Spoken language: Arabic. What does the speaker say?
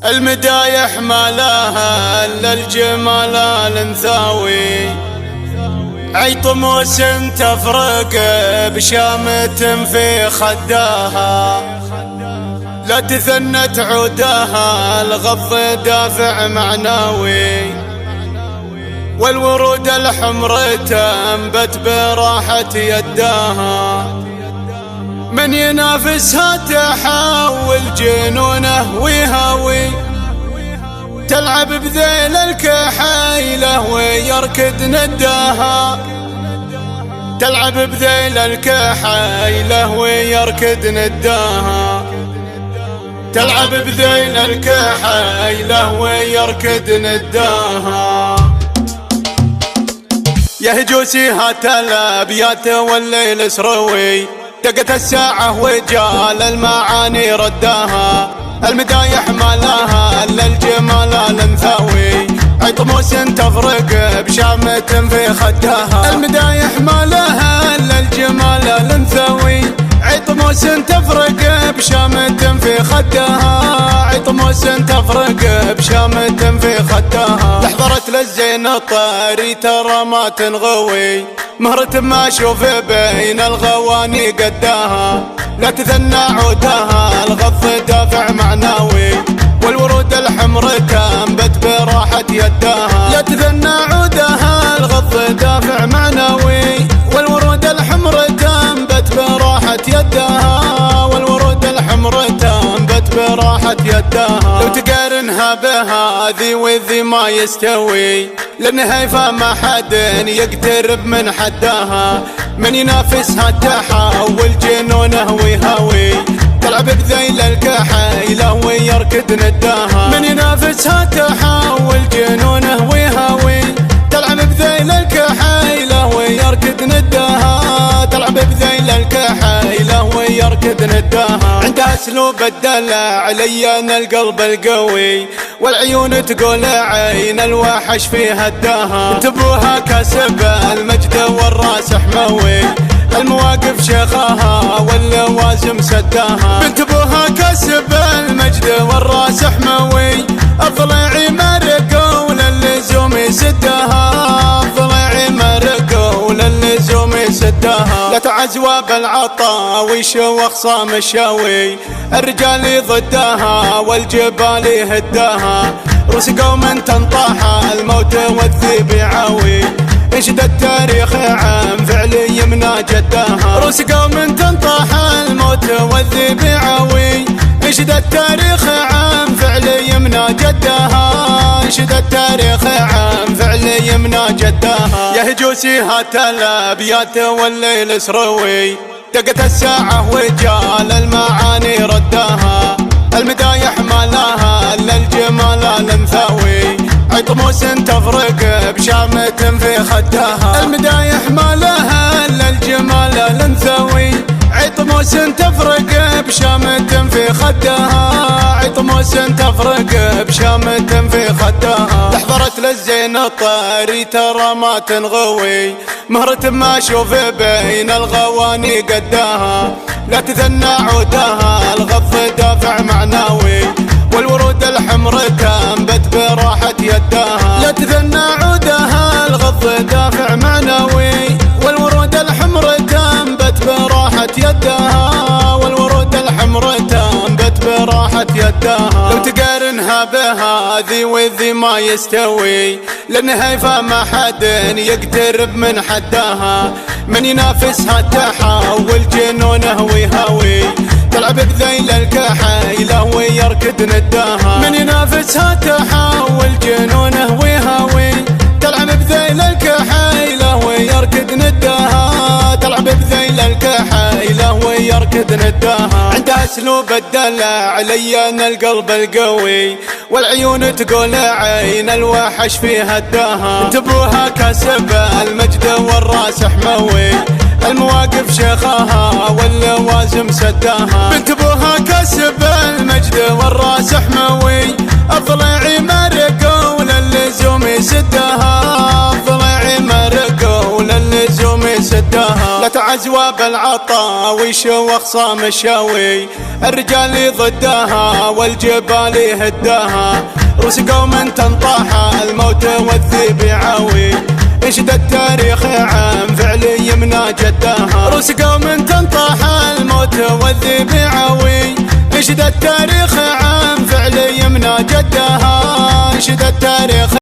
المدايح ما لها الا الجمال الانثوي، عي طموس تفرق بشامة في خداها، لا تثنت عودها الغض دافع معنوي، والورود الحمر تنبت براحة يداها، من ينافسها تحول جنونه ويهوي، تلعب بذيل الكحيلة ويركض نداها، تلعب بذيل الكحيلة ويركض نداها، تلعب بذيل الكحيلة ويركض نداها. يا هجوسي هات الابيات والليل سروي، دقت الساعة وجال المعاني رداها، المدايح ما لها الا الجمال الانثوي، عي طموس تفرق بشامة في خداها، المدايح ما لها الا الجمال الانثوي، عي طموس تفرق بشامة في خداها، عي طموس تفرق بشامة في خداها، لحظرت للزين الطاري ترى ما تنغوي، مهرة ما اشوف بين الغواني قداها، لا تثنى عودها الغض دافع معنوي، والورود الحمر تنبت براحة يداها، لا تثنى عودها الغض دافع معنوي، والورود الحمر تنبت براحة يداها، والورود الحمر تنبت براحة يداها، لو تقارنها بهذي وذي ما يستوي، لانها فما حد يقترب من حداها، من ينافسها تحول جنونه ويهوي، تلعب بذيل الكحيلة ويركض نداها، من ينافسها تحول جنونه ويهوي، تلعب بذيل الكحيلة ويركض نداها، تلعب بذيل الكحيلة ويركض نداها، عندها اسلوب الدلع لين القلب القوي، والعيون تقول عين الوحش في هداها، انتبوها كسب المجد والراس حموي، المواقف شيخها واللوازم سداها، بنت ابوها كسب المجد والراس حموي، الضليع مرق وللزوم يسدها، الضليع مرق وللزوم يسدها، لا تعزوى بالعطا ويشوخ صام الشاوي، الرجال ضدها والجبال يهداها، رؤوس قوم تنطاح الموت والذيب يعاوي، انشد التاريخ عن فعل يمنى جداها، رؤوس قوم تنطاح الموت والذيب يعاوي، انشد التاريخ عن فعل يمنى جداها، انشد التاريخ عن فعل يمنى جداها. يا هجوسي هات الابيات والليل سروي، دقت الساعة وجال المعاني رداها، المدايح ما لها الا الجمال الانثوي، عي طموس تفرق بشامة في خداها، المدايح ما لها الا الجمال الانثوي، عي طموس تفرق بشامة في خداها، عي طموس تفرق بشامة في خداها، لحظرت للزين الطاري ترى ما تنغوي، مهرة ما اشوف بين الغواني قداها، لا تثنى عودها الغض دافع معنوي، والورود الحمر تنبت براحة يداها، لا تثنى عودها الغض دافع معنوي، والورود الحمر تنبت براحة يداها، والورود الحمر تنبت براحة يداها، لو تقارنها بهذي وذي ما يستوي، لانها فما حد يقترب من حداها، من ينافسها تحول جنونه ويهوي، تلعب بذيل الكحيلة ويركض نداها، من ينافسها تحول جنونه ويهوي، تلعب بذيل الكحيلة ويركض نداها، تلعب بذيل الكحيلة ويركض نداها، عندها اسلوب الدلع لين القلب القوي، والعيون تقول عين الوحش في هداها، انتبوها كسب المجد والراس حموي، المواقف شيخها واللوازم سداها، بنت ابوها كسب المجد والراس حموي، الضليع مرق وللزوم يسدها، الضليع مرق وللزوم يسدها، لا عزوة بالعطا ويشوخ صام الشاوي، الرجال ضدها والجبال يهداها، روس قوم تنطاح الموت والذيب يعاوي، انشد التاريخ عن فعل يمنى جدها، روس قوم تنطاح الموت والذيب يعاوي، انشد التاريخ عن فعل يمنى جدها، انشد التاريخ